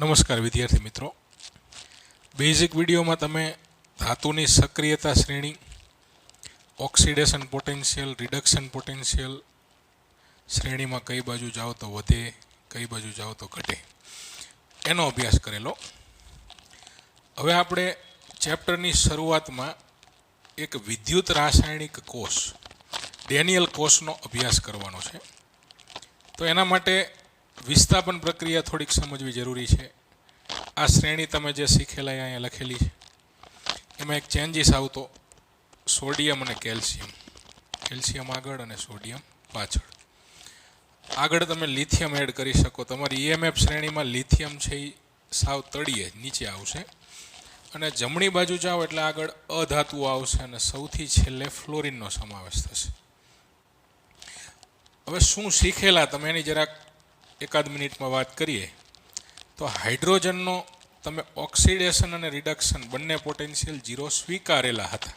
નમસ્કાર વિદ્યાર્થી મિત્રો, બેઝિક વિડીયોમાં તમે ધાતુની સક્રિયતા શ્રેણી, ઓક્સિડેશન પોટેન્શિયલ, રિડક્શન પોટેન્શિયલ શ્રેણીમાં કઈ બાજુ જાઓ તો વધે, કઈ બાજુ જાઓ તો ઘટે, એનો અભ્યાસ કરેલો. હવે આપણે ચેપ્ટરની શરૂઆતમાં એક વિદ્યુત રાસાયણિક કોષ ડેનિયલ કોષનો અભ્યાસ કરવાનો છે. તો એના માટે વિસ્થાપન પ્રક્રિયા થોડીક સમજવી જરૂરી છે. આ શ્રેણી તમે જે શીખેલા અહીંયા લખેલી છે, એમાં એક ચેન્જીસ આવતો સોડિયમ અને કેલ્શિયમ, કેલ્શિયમ આગળ અને સોડિયમ પાછળ. આગળ તમે લિથિયમ એડ કરી શકો. તમારી ઈએમએફ શ્રેણીમાં લિથિયમ છે એ સાવ તળિયે નીચે આવશે, અને જમણી બાજુ જાઓ એટલે આગળ અધાતુઓ આવશે અને સૌથી છેલ્લે ફ્લોરિનનો સમાવેશ થશે. હવે શું શીખેલા તમે એની જરાક એકાદ મિનિટમાં વાત કરીએ તો હાઇડ્રોજનનો તમે ઓક્સિડેશન અને રિડક્શન બંને પોટેન્શિયલ 0 સ્વીકારેલા હતા.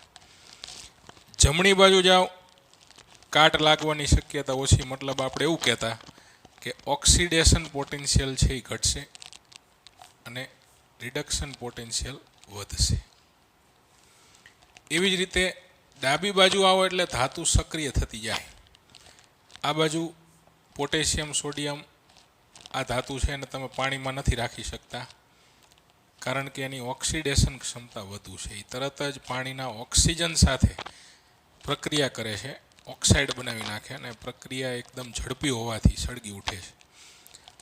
જમણી બાજુ જાઓ, કાટ લાગવાની શક્યતા ઓછી, મતલબ આપણે એવું કહેતા કે ઓક્સિડેશન પોટેન્શિયલ છે એ ઘટશે અને રિડક્શન પોટેન્શિયલ વધશે. એવી જ રીતે ડાબી બાજુ આવો એટલે ધાતુ સક્રિય થતી જાય. આ બાજુ પોટેશિયમ, સોડિયમ આ ધાતુ છે અને તમે પાણીમાં નથી રાખી શકતા, કારણ કે એની ઓક્સિડેશન ક્ષમતા વધુ છે. એ તરત જ પાણીના ઓક્સિજન સાથે પ્રક્રિયા કરે છે, ઓક્સાઇડ બનાવી નાખે, અને પ્રક્રિયા એકદમ ઝડપી હોવાથી સળગી ઉઠે છે.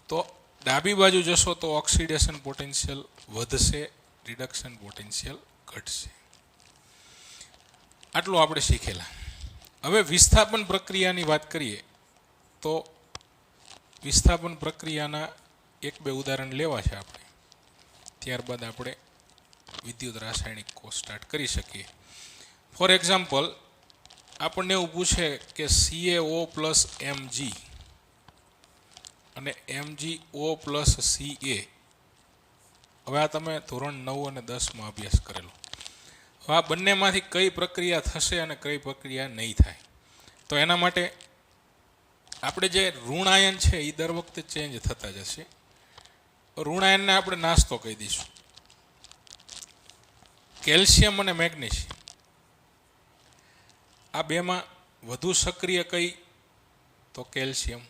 તો ડાબી બાજુ જશો તો ઓક્સિડેશન પોટેન્શિયલ વધશે, રિડક્શન પોટેન્શિયલ ઘટશે. આટલું આપણે શીખેલા. હવે વિસ્થાપન પ્રક્રિયાની વાત કરીએ તો વિસ્થાપન પ્રક્રિયાના એક બે ઉદાહરણ લેવા છે આપણે, ત્યારબાદ આપણે વિદ્યુત રાસાયણિક કોષ સ્ટાર્ટ કરી શકીએ. ફોર એક્ઝામ્પલ, આપણને એવું પૂછે કે CaO પ્લસ Mg અને MgO પ્લસ Ca. હવે આ તમે ધોરણ 9 અને 10માં અભ્યાસ કરેલો. હવે આ બંનેમાંથી કઈ પ્રક્રિયા થશે અને કઈ પ્રક્રિયા નહીં થાય, તો એના માટે આપણે જે ઋણાયન છે એ દર વખતે ચેન્જ થતા જશે. ઋણાયનને આપણે નાસ્તો કહી દઈશું. કેલ્શિયમ અને મેગ્નેશિયમ આ બેમાં વધુ સક્રિય કઈ, તો કેલ્શિયમ.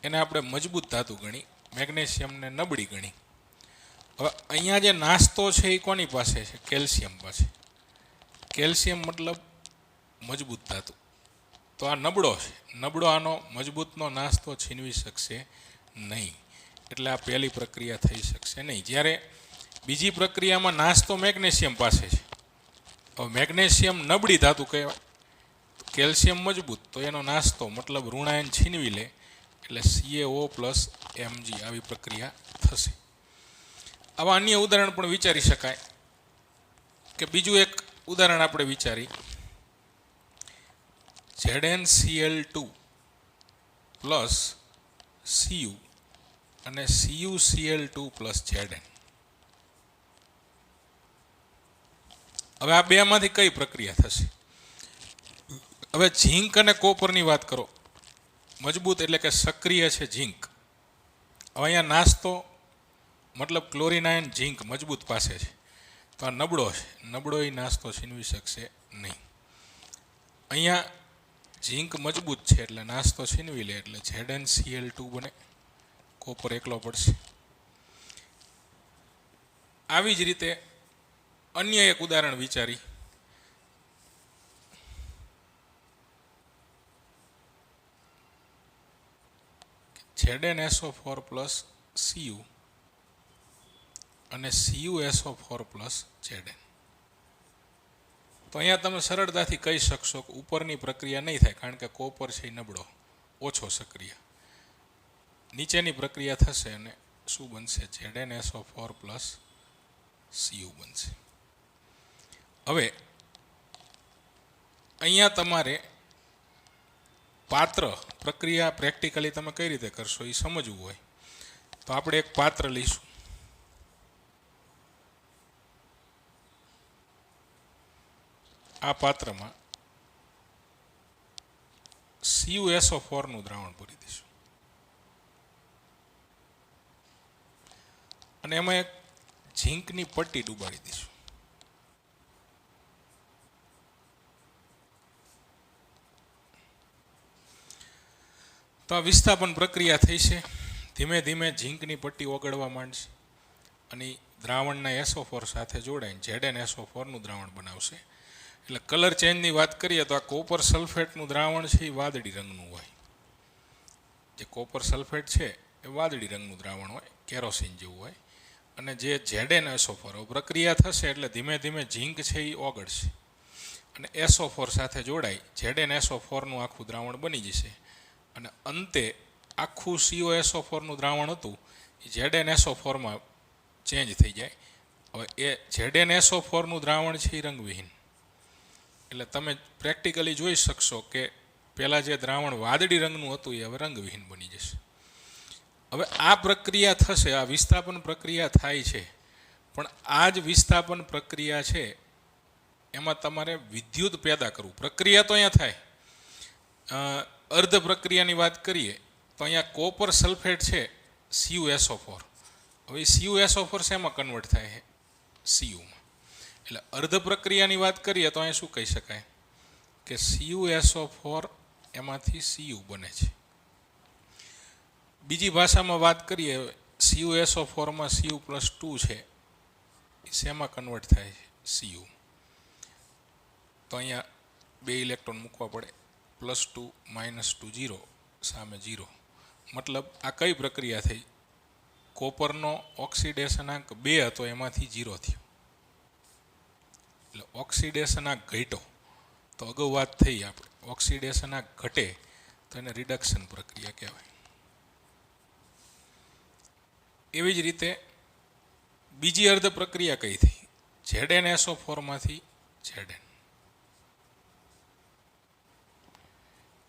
એને આપણે મજબૂત ધાતુ ગણી, મેગ્નેશિયમને નબળી ગણી. હવે અહીંયા જે નાસ્તો છે એ કોની પાસે છે? કેલ્શિયમ પાસે. કેલ્શિયમ મતલબ મજબૂત ધાતુ, તો આ નબળો છે. નબળો આનો મજબૂતનો નાસ્તો છીનવી શકશે નહીં, એટલે આ પહેલી પ્રક્રિયા થઈ શકશે નહીં. જ્યારે બીજી પ્રક્રિયામાં નાસ્તો મેગ્નેશિયમ પાસે છે. હવે મેગ્નેશિયમ નબળી ધાતુ કહેવાય, કેલ્શિયમ મજબૂત, તો એનો નાસ્તો મતલબ ઋણાયન છીનવી લે એટલે CaO પ્લસ Mg આવી પ્રક્રિયા થશે. આવા અન્ય ઉદાહરણ પણ વિચારી શકાય કે બીજું એક ઉદાહરણ આપણે વિચારી, ZnCl2 પ્લસ Cu અને CuCl2 પ્લસ Zn. હવે આ બેમાંથી કઈ પ્રક્રિયા થશે? હવે ઝીંક અને કોપરની વાત કરો. મજબૂત એટલે કે સક્રિય છે ઝીંક. હવે અહીંયા નાસ્તો મતલબ ક્લોરિન આયન ઝીંક મજબૂત પાસે છે, તો આ નબળો છે. નબળો એ નાસ્તો છીનવી શકશે નહીં. અહીંયા ઝીંક મજબૂત છે એટલે નાસ્તો છીનવી લે એટલે ZnCl2 બને, કોપર એકલો પડશે. આવી જ રીતે અન્ય એક ઉદાહરણ વિચારી, ZnSO4 પ્લસ Cu અને CuSO4 પ્લસ Zn. તો અહીંયા તમે સરળતાથી કહી શકશો કે ઉપરની પ્રક્રિયા નહીં થાય, કારણ કે કોપર છે એ નબળો, ઓછો સક્રિય. નીચેની પ્રક્રિયા થશે અને શું બનશે? ZnSO4 પ્લસ Cu બનશે. હવે અહીંયા તમારે પાત્ર પ્રક્રિયા પ્રેક્ટિકલી તમે કઈ રીતે કરશો એ સમજવું હોય તો આપણે એક પાત્ર લઈશું. આ પાત્રમાં CuSO4 નું દ્રાવણ ભરી દઈશું. અને એમાં એક ઝીંકની પટ્ટી ડૂબાડી દઈશું. તો આ વિસ્થાપન પ્રક્રિયા થઈ છે. ધીમે ધીમે ઝીંકની પટ્ટી ઓગળવા માંડશે અને દ્રાવણના SO4 સાથે જોડાઈને ZnSO4નું દ્રાવણ બનાવશે. એટલે કલર ચેન્જની વાત કરીએ તો આ કોપર સલ્ફેટનું દ્રાવણ છે એ વાદળી રંગનું હોય. જે કોપર સલ્ફેટ છે એ વાદળી રંગનું દ્રાવણ હોય, કેરોસીન જેવું હોય. અને જે ZnSO4 પ્રક્રિયા થશે એટલે ધીમે ધીમે ઝીંક છે એ ઓગળશે અને SO4 સાથે જોડાઈ ZnSO4નું આખું દ્રાવણ બની જશે. અને અંતે આખું COSO4નું દ્રાવણ હતું એ ZnSO4માં ચેન્જ થઈ જાય. હવે એ ZnSO4નું દ્રાવણ છે એ રંગવિહીન. એટલે તમે પ્રેક્ટિકલી જોઈ શકશો કે પહેલાં જે દ્રાવણ વાદળી રંગનું હતું એ હવે રંગવિહીન બની જશે. હવે આ પ્રક્રિયા થશે, આ વિસ્થાપન પ્રક્રિયા થાય છે, પણ આ જ વિસ્થાપન પ્રક્રિયા છે એમાં તમારે વિદ્યુત પેદા કરવું. પ્રક્રિયા તો અહીંયા થાય. અર્ધ પ્રક્રિયાની વાત કરીએ તો અહીંયા કોપર સલ્ફેટ છે CuSO4. હવે CuSO4 શેમાં કન્વર્ટ થાય છે? Cuમાં. એટલે અર્ધ પ્રક્રિયાની વાત કરીએ તો અહીંયા શું કહી શકાય કે CuSO4 એમાંથી Cu બને છે. બીજી ભાષામાં વાત કરીએ CuSO4માં Cu+2 છે એ શેમાં કન્વર્ટ થાય છે? Cu. તો અહીંયા 2 ઇલેક્ટ્રોન મૂકવા પડે, +2 -2 0 સામે 0. મતલબ આ કઈ પ્રક્રિયા થઈ? કોપરનો ઓક્સિડેશનાંક 2 હતો એમાંથી 0 થયો. એટલે ઓક્સિડેશનાંક ઘટ્યો. તો અગાઉ વાત થઈ આપણે ઓક્સિડેશનાંક ઘટે તો એને રિડક્શન પ્રક્રિયા કહેવાય. એવી જ રીતે બીજી અર્ધ પ્રક્રિયા કઈ થઈ? ZnSO4માંથી Zn.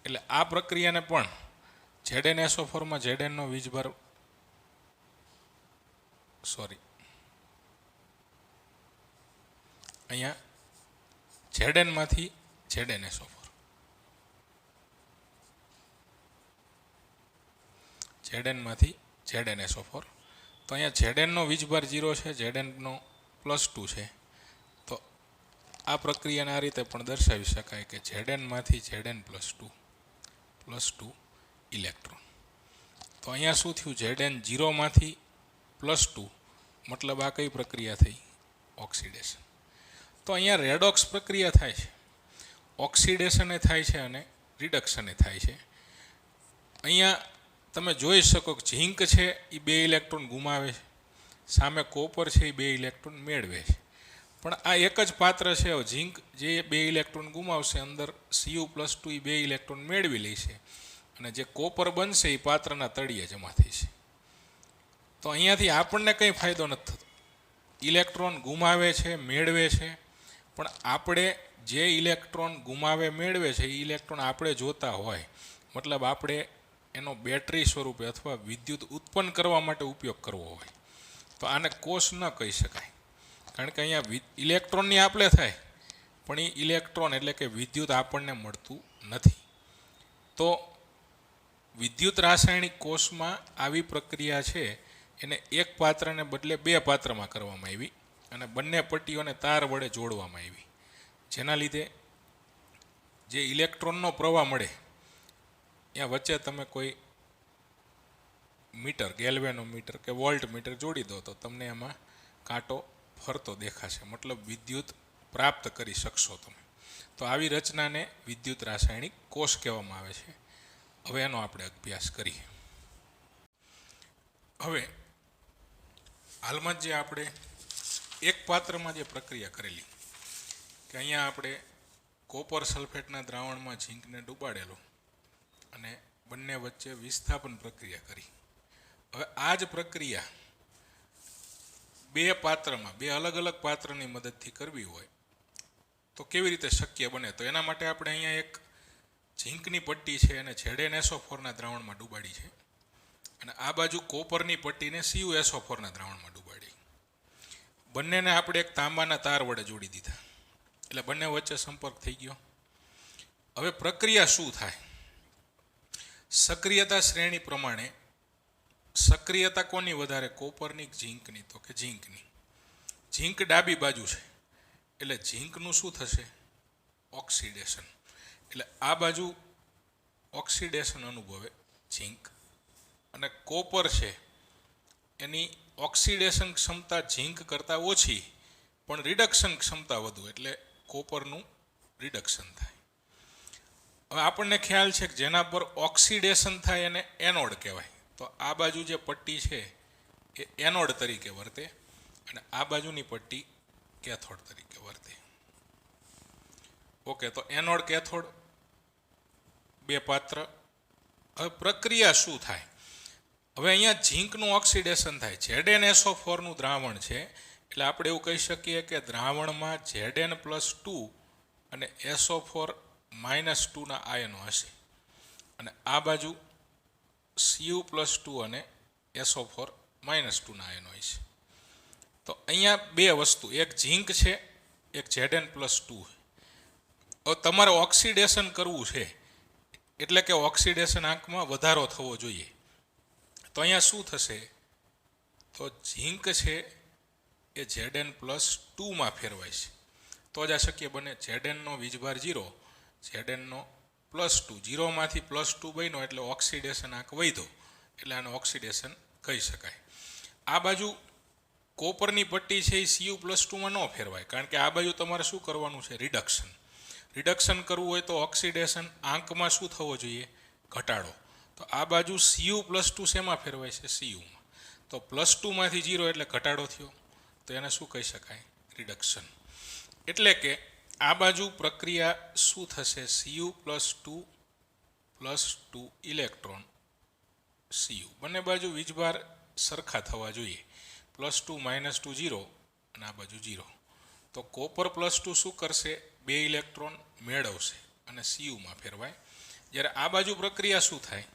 એટલે આ પ્રક્રિયાને પણ ZnSO4માં Znનો વીજભાર અહીંયા Znમાંથી ZnSO4, Znમાંથી ZnSO4. તો અહીંયા Znનો વીજભાર 0 છે, Znનો +2 છે. તો આ પ્રક્રિયાને આ રીતે પણ દર્શાવી શકાય કે Znમાંથી Zn+2 ઇલેક્ટ્રોન. તો અહીંયા શું થયું? Zn 0માંથી +2, મતલબ આ કઈ પ્રક્રિયા થઈ? ઓક્સિડેશન. તો અહીંયા રેડોક્સ પ્રક્રિયા થાય છે. ઓક્સિડેશને થાય છે અને રિડક્શને થાય છે. અહીંયા તમે જોઈ શકો કે ઝીંક છે એ 2 ઇલેક્ટ્રોન ગુમાવે છે, સામે કોપર છે એ 2 ઇલેક્ટ્રોન મેળવે છે. પણ આ એક જ પાત્ર છે. ઝીંક જે 2 ઇલેક્ટ્રોન ગુમાવશે અંદર Cu+2 એ 2 ઇલેક્ટ્રોન મેળવી લે છે અને જે કોપર બનશે એ પાત્રના તળિયે જમા થઈ છે. તો અહીંયાથી આપણને કંઈ ફાયદો નથી થતો. ઇલેક્ટ્રોન ગુમાવે છે, મેળવે છે, પણ આપણે જે ઇલેક્ટ્રોન ગુમાવે મેળવે છે એ ઇલેક્ટ્રોન આપણે જોતા હોય, મતલબ આપણે એનો બેટરી સ્વરૂપે અથવા વિદ્યુત ઉત્પન્ન કરવા માટે ઉપયોગ કરવો હોય તો આને કોષ ન કહી શકાય. કારણ કે અહીંયા ઇલેક્ટ્રોનની આપલે થાય પણ એ ઇલેક્ટ્રોન એટલે કે વિદ્યુત આપણને મળતું નથી. તો વિદ્યુત રાસાયણિક કોષમાં આવી પ્રક્રિયા છે એને એક પાત્રને બદલે 2 પાત્રમાં કરવામાં આવી અને બંને પટ્ટીઓને તાર વડે જોડવામાં આવી. જેના લીધે જે ઇલેક્ટ્રોનનો પ્રવાહ મળે ત્યાં વચ્ચે તમે કોઈ મીટર, ગેલ્વેનોમીટર કે વોલ્ટ મીટર જોડી દો તો તમને એમાં કાંટો ફરતો દેખાશે, મતલબ વિદ્યુત પ્રાપ્ત કરી શકશો તમે. તો આવી રચનાને વિદ્યુત રાસાયણિક કોષ કહેવામાં આવે છે. હવે એનો આપણે અભ્યાસ કરીએ. હવે હાલમાં જે આપણે એક પાત્રમાં જે પ્રક્રિયા કરેલી કે અહીંયા આપણે કોપર સલ્ફેટના દ્રાવણમાં ઝીંકને ડૂબાડેલો અને બંને વચ્ચે વિસ્થાપન પ્રક્રિયા કરી. હવે આ જ પ્રક્રિયા 2 પાત્રમાં, 2 અલગ અલગ પાત્રની મદદથી કરવી હોય તો કેવી રીતે શક્ય બને? તો એના માટે આપણે અહીંયા એક ઝીંકની પટ્ટી છે અને ZnSO4ના દ્રાવણમાં ડૂબાડી છે અને આ બાજુ કોપરની પટ્ટીને CuSO4ના દ્રાવણમાં ડૂબાડી. બંનેને આપણે એક તાંબાના તાર વડે જોડી દીધા એટલે બંને વચ્ચે સંપર્ક થઈ ગયો. હવે પ્રક્રિયા શું થાય? સક્રિયતા શ્રેણી પ્રમાણે સક્રિયતા કોની વધારે, કોપરની કે ઝીંકની? તો કે ઝીંકની. ઝીંક ડાબી બાજુ છે એટલે ઝીંકનું શું થશે? ઓક્સિડેશન. એટલે આ બાજુ ઓક્સિડેશન અનુભવે ઝીંક, અને કોપર છે એની ઓક્સિડેશન ક્ષમતા ઝીંક કરતાં ઓછી પણ રિડક્શન ક્ષમતા વધુ, એટલે કોપરનું રિડક્શન થાય. હવે આપણને ખ્યાલ છે કે જેના પર ઓક્સિડેશન થાય એને એનોડ કહેવાય. તો આ બાજુ જે પટ્ટી છે એ એનોડ તરીકે વર્તે અને આ બાજુની પટ્ટી કેથોડ તરીકે વર્તે. ઓકે, તો એનોડ કેથોડ બે પાત્ર. હવે પ્રક્રિયા શું થાય? હવે અહીંયા ઝીંકનું ઓક્સિડેશન થાય. ZnSO4 નું દ્રાવણ છે એટલે આપણે એવું કહી શકીએ કે દ્રાવણમાં Zn+2 અને SO4-2 ના આયનો હશે, અને આ બાજુ Cu+2 અને SO4-2 ના આયનો હશે. તો અહીંયા બે વસ્તુ, એક ઝીંક છે, એક Zn+2. હવે તમારે ઓક્સિડેશન કરવું છે એટલે કે ઓક્સિડેશન આંકમાં વધારો થવો જોઈએ. તો અહીંયા શું થશે? તો ઝીંક છે એ Zn+2 માં ફેરવાય છે તો જ આ શક્ય બને. Zn નો વીજભાર 0, Zn નો +2, 0 માંથી +2 બન્યો એટલે ઓક્સિડેશન આંક વધ્યો, એટલે આને ઓક્સિડેશન કહી શકાય. આ બાજુ કોપરની પટ્ટી છે એ Cu+2 માં ન ફેરવાય, કારણ કે આ બાજુ તમારે શું કરવાનું છે? રિડક્શન. રિડક્શન કરવું હોય તો ઓક્સિડેશન આંકમાં શું થવો જોઈએ? ઘટાડો. તો આ બાજુ Cu+2 શેમાં ફેરવાય છે? Cu માં. તો +2 માંથી 0 એટલે ઘટાડો થયો, તો એને શું કહી શકાય? રિડક્શન. એટલે કે આ બાજુ પ્રક્રિયા શું થશે? Cu+2 ઇલેક્ટ્રોન Cu, બંને બાજુ વીજભાર સરખા થવા જોઈએ. +2 -2 0 અને આ બાજુ 0. તો કોપર +2 શું કરશે? 2 ઇલેક્ટ્રોન મેળવશે અને Cu માં ફેરવાય. જ્યારે આ બાજુ પ્રક્રિયા શું થાય?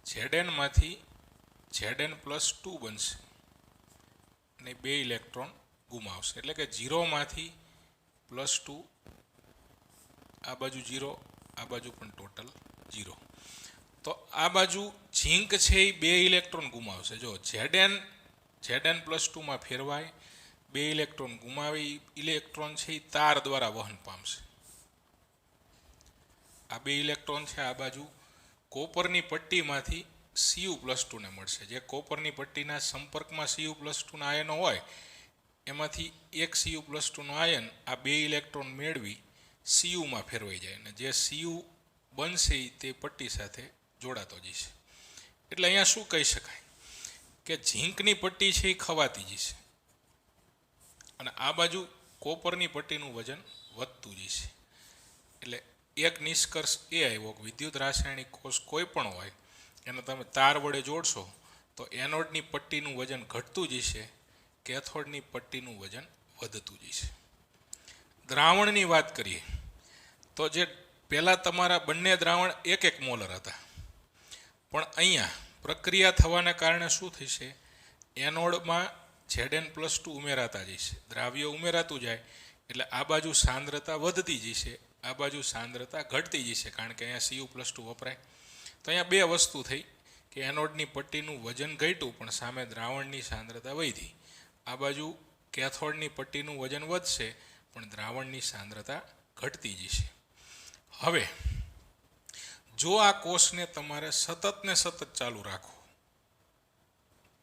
Zn માંથી Zn+2 બનશે અને 2 ઇલેક્ટ્રોન ગુમાવશે, એટલે કે 0 માંથી +2, આ બાજુ 0, આ બાજુ પણ ટોટલ 0. તો આ બાજુ ઝીંક છે એ 2 ઇલેક્ટ્રોન ગુમાવશે. જો Zn+2 માં ફેરવાય, 2 ઇલેક્ટ્રોન ગુમાવી, ઇલેક્ટ્રોન છે એ તાર દ્વારા વહન પામશે. આ 2 ઇલેક્ટ્રોન છે આ બાજુ કોપરની પટ્ટીમાંથી Cu+2 ને મળશે. જે કોપરની પટ્ટીના સંપર્કમાં Cu+2 ના આયનો હોય એમાંથી એક Cu+2 નો આયન આ 2 ઇલેક્ટ્રોન મેળવી Cu માં ફેરવાઈ જાય, અને જે Cu બનશે તે પટ્ટી સાથે જોડાતો જશે. એટલે અહીંયા શું કહી શકાય કે ઝીંકની પટ્ટી છે એ ખવાતી જશે અને આ બાજુ કોપરની પટ્ટીનું વજન વધતું જશે. એટલે એક નિષ્કર્ષ એ આવ્યો કે વિદ્યુત રાસાયણિક કોષ કોઈ પણ હોય એને તમે તાર વડે જોડશો તો એનોડની પટ્ટીનું વજન ઘટતું જશે, કેથોડની પટ્ટીનું વજન વધતું જશે. દ્રાવણની વાત કરીએ તો જે પહેલાં તમારા બંને દ્રાવણ 1 મોલર હતા, પણ અહીંયા પ્રક્રિયા થવાને કારણે શું થશે? એનોડમાં Zn+2 ઉમેરાતા જશે, દ્રાવ્ય ઉમેરાતું જાય એટલે આ બાજુ સાંદ્રતા વધતી જશે, આ બાજુ સાંદ્રતા ઘટતી જશે, કારણ કે અહીંયા Cu+2 વપરાય. તો અહીંયા બે વસ્તુ થઈ કે એનોડની પટ્ટીનું વજન ઘટ્યું પણ સામે દ્રાવણની સાંદ્રતા વધી. આ બાજુ કેથોડની પટ્ટીનું વજન વધશે પણ દ્રાવણની સાંદ્રતા ઘટતી જશે. હવે જો આ કોષને તમારે સતત ને સતત ચાલુ રાખો,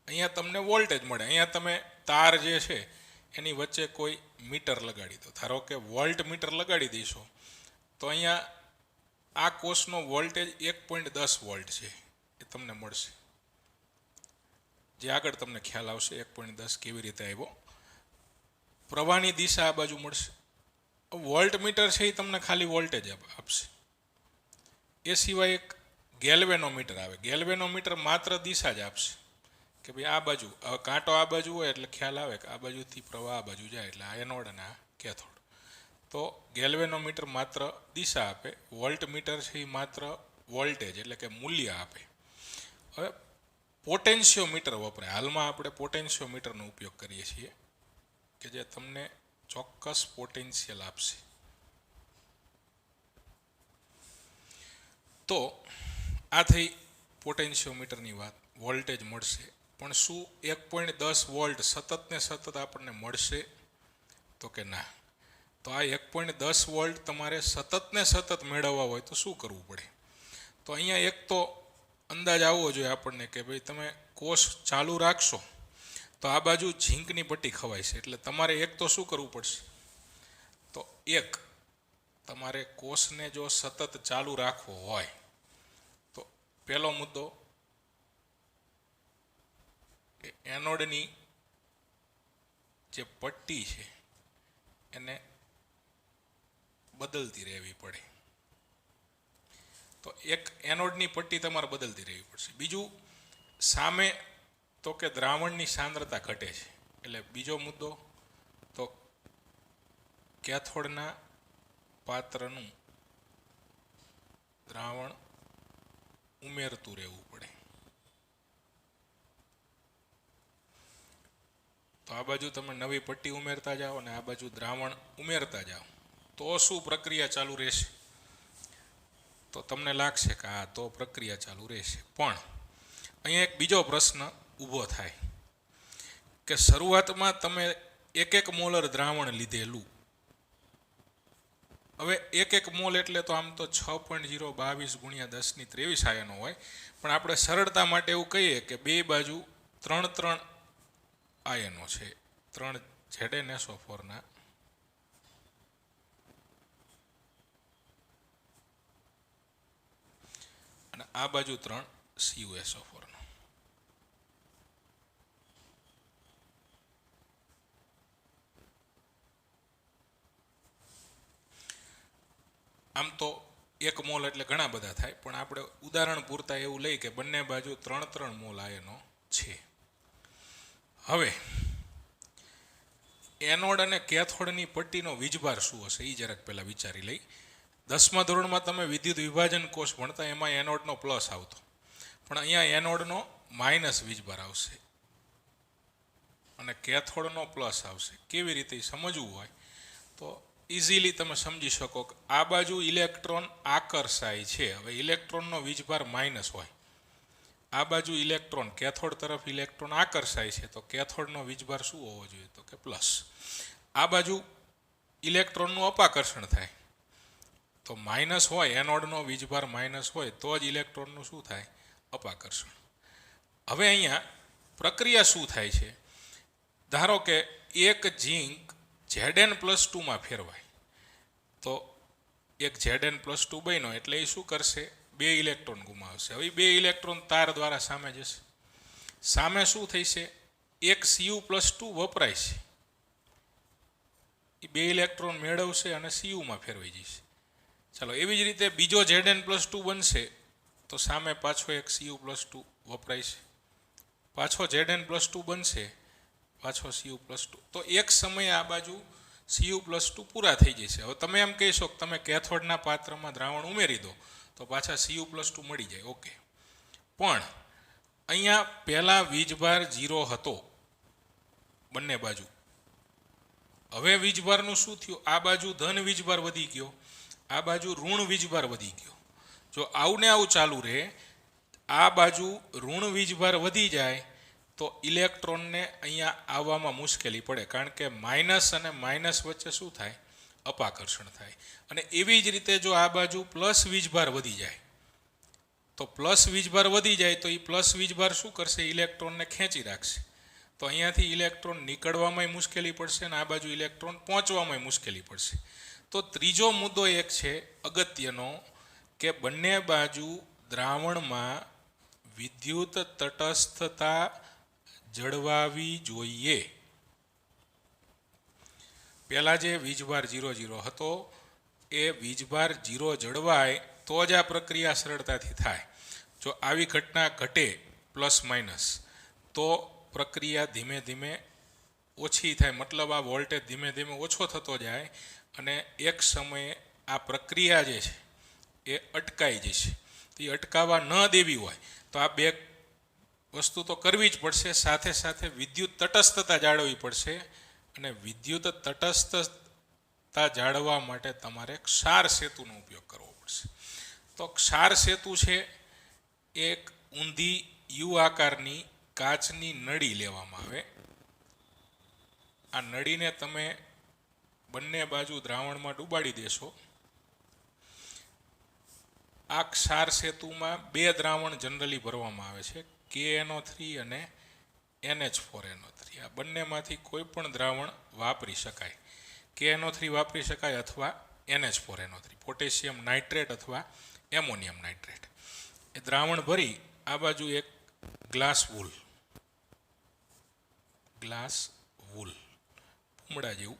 અહીંયા તમને વોલ્ટેજ મળે. અહીંયા તમે તાર જે છે એની વચ્ચે કોઈ મીટર લગાડી દો, ધારો કે વોલ્ટ મીટર લગાડી દઈશો તો અહીંયા આ કોષનો વોલ્ટેજ 1.10 વોલ્ટ છે એ તમને મળશે. જે આગળ તમને ખ્યાલ આવશે 1.10 કેવી રીતે આવ્યો. પ્રવાહની દિશા આ બાજુ મળશે. વોલ્ટ મીટર છે એ તમને ખાલી વોલ્ટેજ આપશે. એ સિવાય એક ગેલ્વેનોમીટર આવે. ગેલ્વેનોમીટર માત્ર દિશા જ આપશે કે ભાઈ આ બાજુ, હવે કાંટો આ બાજુ હોય એટલે ખ્યાલ આવે કે આ બાજુથી પ્રવાહ આ બાજુ જાય, એટલે આ એનોડ અને આ કેથોડ. તો ગેલ્વેનોમીટર માત્ર દિશા આપે, વોલ્ટ મીટર છે એ માત્ર વોલ્ટેજ એટલે કે મૂલ્ય આપે. હવે પોટેન્શિયોમીટર વપરાય. હાલમાં આપણે પોટેન્શિયોમીટરનો ઉપયોગ કરીએ છીએ કે જે તમને ચોક્કસ પોટેન્શિયલ આપશે. તો આ થઈ પોટેન્શિયોમીટરની વાત. વોલ્ટેજ મળશે, પણ શું 1.10 વોલ્ટ સતત ને સતત આપણને મળશે? તો કે ના. તો આ 1.10 વોલ્ટ તમારે સતત ને સતત મેળવવા હોય તો શું કરવું પડે? તો અહીંયા એક તો અંદાજ આવવો જોઈએ આપણને કે ભાઈ તમે કોષ ચાલુ રાખશો તો આ બાજુ ઝીંકની પટ્ટી ખવાય છે, એટલે તમારે એક તો શું કરવું પડશે? તો એક તમારે કોષને જો સતત ચાલુ રાખવો હોય તો પહેલો મુદ્દો કે એનોડની જે પટ્ટી છે એને બદલતી રહેવી પડે. તો એક એનોડની પટ્ટી તમારે બદલતી રહેવી પડશે. બીજું સામે તો કે દ્રાવણની સાંદ્રતા ઘટે છે, એટલે બીજો મુદ્દો તો કેથોડના પાત્રનું દ્રાવણ ઉમેરતું રહેવું પડે. તો આ બાજુ તમે નવી પટ્ટી ઉમેરતા જાઓ અને આ બાજુ દ્રાવણ ઉમેરતા જાઓ તો શું પ્રક્રિયા ચાલુ રહેશે? તો તમને લાગશે કે હા, તો પ્રક્રિયા ચાલુ રહેશે. પણ અહીંયા એક બીજો પ્રશ્ન ઊભો થાય કે શરૂઆતમાં તમે 1 મોલર દ્રાવણ લીધેલું, હવે 1 મોલ એટલે તો આમ તો 6.022 × 10⁻23 આયનો હોય, પણ આપણે સરળતા માટે એવું કહીએ કે બે બાજુ 3 આયનો છે, 3 ZnSO4 અને આ બાજુ 3 CuSO4. આમ તો 1 મોલ એટલે ઘણા બધા થાય, પણ આપણે ઉદાહરણ પૂરતા એવું લઈ કે બંને બાજુ 3 મોલ આયનો છે. હવે એનોડ અને કેથોડની પટ્ટીનો વીજભાર શું હશે એ જરાક પહેલાં વિચારી લઈ. 10મા ધોરણમાં તમે વિદ્યુત વિભાજન કોષ ભણતા એમાં એનોડનો પ્લસ આવતો, પણ અહીંયા એનોડનો માઇનસ વીજભાર આવશે અને કેથોડનો પ્લસ આવશે. કેવી રીતે સમજવું હોય તો ઇઝીલી તમે સમજી શકો કે આ બાજુ ઇલેક્ટ્રોન આકર્ષાય છે. હવે ઇલેક્ટ્રોનનો વીજભાર માઇનસ હોય, આ બાજુ ઇલેક્ટ્રોન કેથોડ તરફ ઇલેક્ટ્રોન આકર્ષાય છે, તો કેથોડનો વીજભાર શું હોવો જોઈએ? તો કે પ્લસ. આ બાજુ ઇલેક્ટ્રોનનું અપાકર્ષણ થાય તો માઇનસ હોય, એનોડનો વીજભાર માઇનસ હોય તો જ ઇલેક્ટ્રોનનું શું થાય? અપાકર્ષણ. હવે અહીંયા પ્રક્રિયા શું થાય છે? ધારો કે એક ઝીંક Zn+2 ફેરવાય તો એક Zn+2 બન્યો એટલે એ શું કરશે? 2 ઇલેક્ટ્રોન ગુમાવશે. હવે 2 ઇલેક્ટ્રોન તાર દ્વારા સામે જશે. સામે શું થશે? એક Cu+2 વપરાય છે, એ 2 ઇલેક્ટ્રોન મેળવશે અને Cu ફેરવાઈ જશે. ચાલો, એવી જ રીતે બીજો Zn+2 બનશે તો સામે પાછો એક Cu+2 વપરાય છે, પાછો Zn+2 બનશે, પાછો Cu+2. તો એક સમયે આ બાજુ Cu+2 પૂરા થઈ જશે. હવે તમે એમ કહેશો કે તમે કેથોડના પાત્રમાં દ્રાવણ ઉમેરી દો તો પાછા Cu+2 મળી જાય. ઓકે, પણ અહીંયા પહેલા વીજભાર 0 હતો બંને બાજુ. હવે વીજભારનું શું થયું? આ બાજુ ધન વીજભાર વધી ગયો, આ બાજુ ઋણ વીજભાર વધી ગયો. જો આવું ને આવું ચાલુ રહે, આ બાજુ ઋણ વીજભાર વધી જાય તો ઇલેક્ટ્રોનને અહીંયા આવવામાં મુશ્કેલી પડે, કારણ કે માઇનસ અને માઇનસ વચ્ચે શું થાય? અપાકર્ષણ થાય. અને એવી જ રીતે જો આ બાજુ પ્લસ વીજભાર વધી જાય તો પ્લસ વીજભાર વધી જાય તો એ પ્લસ વીજભાર શું કરશે? ઇલેક્ટ્રોનને ખેંચી રાખશે. તો અહીંયાથી ઇલેક્ટ્રોન નીકળવામાં મુશ્કેલી પડશે અને આ બાજુ ઇલેક્ટ્રોન પહોંચવામાં મુશ્કેલી પડશે. તો ત્રીજો મુદ્દો એક છે અગત્યનો કે બંને બાજુ દ્રાવણમાં વિદ્યુત તટસ્થતા જળવાવી જોઈએ. પહેલા જે વીજભાર 0 હતો એ વીજભાર 0 જળવાય તો જ આ પ્રક્રિયા સરળતાથી થાય. જો આવી ઘટના ઘટે પ્લસ માઇનસ તો પ્રક્રિયા ધીમે ધીમે ઓછી થાય, મતલબ આ વોલ્ટેજ ધીમે ધીમે ઓછો થતો જાય અને એક સમયે આ પ્રક્રિયા જે છે એ અટકાઈ જશે. તો એ અટકાવવા ન દેવી હોય તો આ બે વસ્તુ તો કરવી જ પડશે. સાથે સાથે વિદ્યુત તટસ્થતા જાળવવી પડશે અને વિદ્યુત તટસ્થતા જાળવવા માટે તમારે ક્ષાર સેતુનો ઉપયોગ કરવો પડશે. તો ક્ષાર સેતુ છે એક ઊંધી યુ આકારની કાચની નળી લેવામાં આવે. આ નળીને તમે બંને બાજુ દ્રાવણમાં ડૂબાડી દેશો. આ ક્ષાર સેતુમાં બે દ્રાવણ જનરલી ભરવામાં આવે છે, KNO3 અને NH4NO3. આ બંનેમાંથી કોઈ પણ દ્રાવણ વાપરી શકાય. KNO3 વાપરી શકાય અથવા NH4NO3, પોટેશિયમ નાઇટ્રેટ અથવા એમોનિયમ નાઇટ્રેટ. એ દ્રાવણ ભરી આ બાજુ એક ગ્લાસ વૂલ ભૂમડા જેવું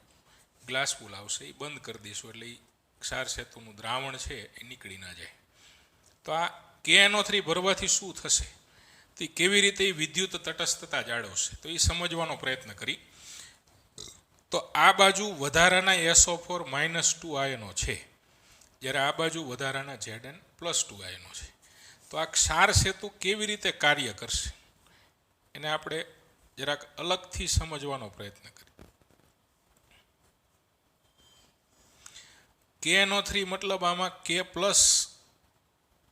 ગ્લાસ વૂલ આવશે, એ બંધ કરી દઈશું એટલે એ ક્ષાર સેતુનું દ્રાવણ છે એ નીકળી ના જાય. તો આ KNO3 ભરવાથી શું થશે, તો કેવી રીતે વિદ્યુત તટસ્થતા જાળવશે, તો એ સમજવાનો પ્રયત્ન કરી. તો આ બાજુ વધારાના SO4-2 આયનો છે, જ્યારે આ બાજુ વધારાના Zn+2 આયનો છે. તો આ ક્ષાર સેતુ કેવી રીતે કાર્ય કરશે એને આપણે જરાક અલગથી સમજવાનો પ્રયત્ન કરીએ. KNO3 મતલબ આમાં K+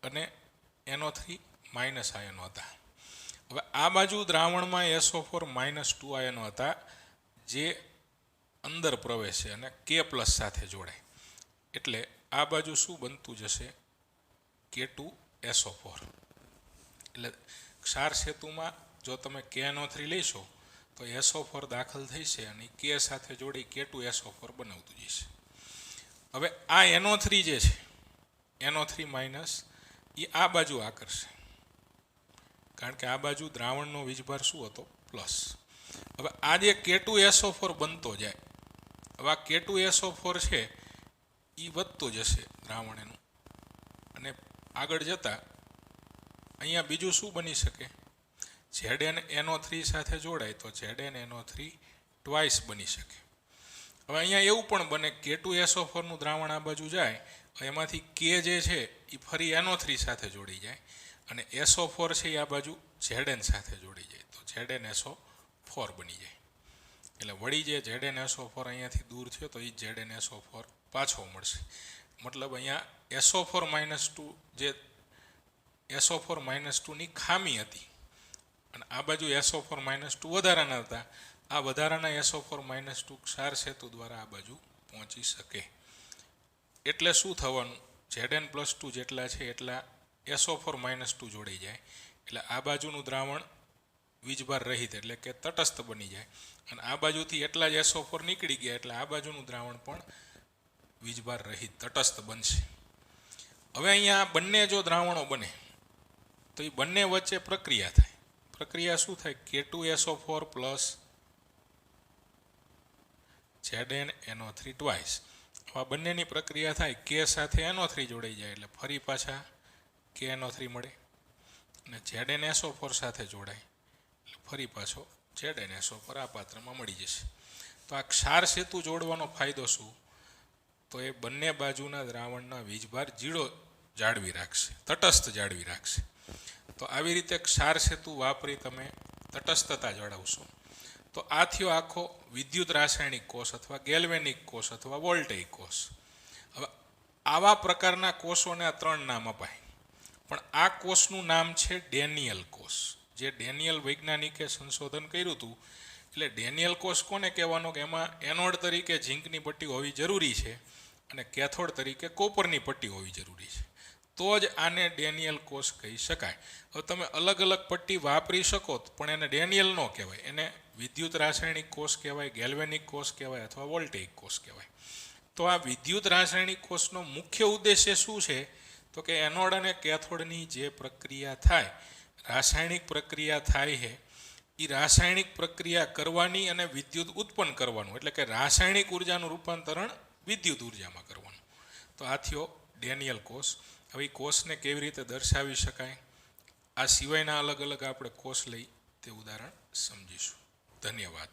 અને NO3- આયનો હતા. હવે આ બાજુ દ્રાવણમાં SO4-2 આયનો હતા જે અંદર પ્રવેશે અને K+ સાથે જોડાય. એટલે આ બાજુ શું બનતું જશે, K2SO4. એટલે ક્ષાર સેતુમાં જો તમે KNO3 લેશો તો SO4 દાખલ થશે અને K સાથે જોડી K2SO4 બનાવતું જશે. હવે આ NO3 જે છે, NO3- એ આ બાજુ આકર્ષે, કારણ કે આ બાજુ દ્રાવણનો વીજભાર શું હતો, પ્લસ. હવે આ જે K2SO4 બનતો જાય, હવે આ K2SO4 છે એ વધતો જશે દ્રાવણ એનું, અને આગળ જતા અહીંયા બીજું શું બની શકે, ZnNO3 સાથે જોડાય તો ZnNO3 ટ્વાઇસ બની શકે. હવે અહીંયા એવું પણ બને K2SO4 નું દ્રાવણ આ બાજુ જાય, એમાંથી K જે છે એ ફરી NO3 સાથે જોડી જાય અને SO4 છે એ આ બાજુ Zn સાથે જોડી જાય તો ZnSO4 બની જાય. એટલે વળી જે ZnSO4 અહીંયાથી દૂર થયો તો એ ZnSO4 પાછો મળશે. મતલબ અહીંયા SO4-2 જે SO4-2 ની ખામી હતી અને આ બાજુ SO4-2 વધારાના હતા. આ વધારાના SO4-2 ક્ષાર સેતુ દ્વારા આ બાજુ પહોંચી શકે. એટલે શું થવાનું, Zn+2 જેટલા છે એટલા SO4-2 જોડાઈ જાય, એટલે આ બાજુનું દ્રાવણ વીજભાર રહિત એટલે કે તટસ્થ બની જાય, અને આ બાજુથી એટલા જ SO4 નીકળી ગયા એટલે આ બાજુનું દ્રાવણ પણ વીજભાર રહિત તટસ્થ બનશે. હવે અહીંયા બંને જો દ્રાવણો બને તો એ બંને વચ્ચે પ્રક્રિયા થાય. પ્રક્રિયા શું થાય, K2SO4 + ZnNO3 ટ્વાઇસ. આ બંનેની પ્રક્રિયા થાય, K સાથે NO3 જોડાઈ જાય એટલે ફરી પાછા KNO3 મળે, અને ZnSO4 સાથે જોડાય એટલે ફરી પાછો ZnSO4 આ પાત્રમાં મળી જશે. તો આ ક્ષાર સેતુ જોડવાનો ફાયદો શું, તો એ બંને બાજુના દ્રાવણના વીજભાર જીરો જાળવી રાખશે, તટસ્થ જાળવી રાખશે. તો આવી રીતે ક્ષાર સેતુ વાપરી તમે તટસ્થતા જાળવશો. તો આ થયો આખો વિદ્યુત રાસાયણિક કોષ અથવા ગેલ્વેનિક કોષ અથવા વોલ્ટેઇક કોષ. હવે આવા પ્રકારના કોષોને આ 3 નામ અપાય, પણ આ કોષનું નામ છે ડેનિયલ કોષ. જે ડેનિયલ વૈજ્ઞાનિકે સંશોધન કર્યું હતું, એટલે ડેનિયલ કોષ કોને કહેવાનો કે એમાં એનોડ તરીકે ઝીંકની પટ્ટી હોવી જરૂરી છે અને કેથોડ તરીકે કોપરની પટ્ટી હોવી જરૂરી છે, તો જ આને ડેનિયલ કોષ કહી શકાય. હવે તમે અલગ અલગ પટ્ટી વાપરી શકો પણ એને ડેનિયલ ન કહેવાય, એને વિદ્યુત રાસાયણિક કોષ કહેવાય, ગેલ્વેનિક કોષ કહેવાય અથવા વોલ્ટેઇક કોષ કહેવાય. તો આ વિદ્યુત રાસાયણિક કોષનો મુખ્ય ઉદ્દેશ્ય શું છે, તો કે એનોડ અને કેથોડની જે પ્રક્રિયા થાય, રાસાયણિક પ્રક્રિયા થાય છે, એ રાસાયણિક પ્રક્રિયા કરવાની અને વિદ્યુત ઉત્પન્ન કરવાનું, એટલે કે રાસાયણિક ઉર્જાનું રૂપાંતરણ વિદ્યુત ઉર્જામાં કરવાનું. તો આ થયો ડેનિયલ કોષ. હવે કોષને કેવી રીતે દર્શાવી શકાય, આ સિવાયના અલગ અલગ આપણે કોષ લઈ તે ઉદાહરણ સમજીશું. ધન્યવાદ.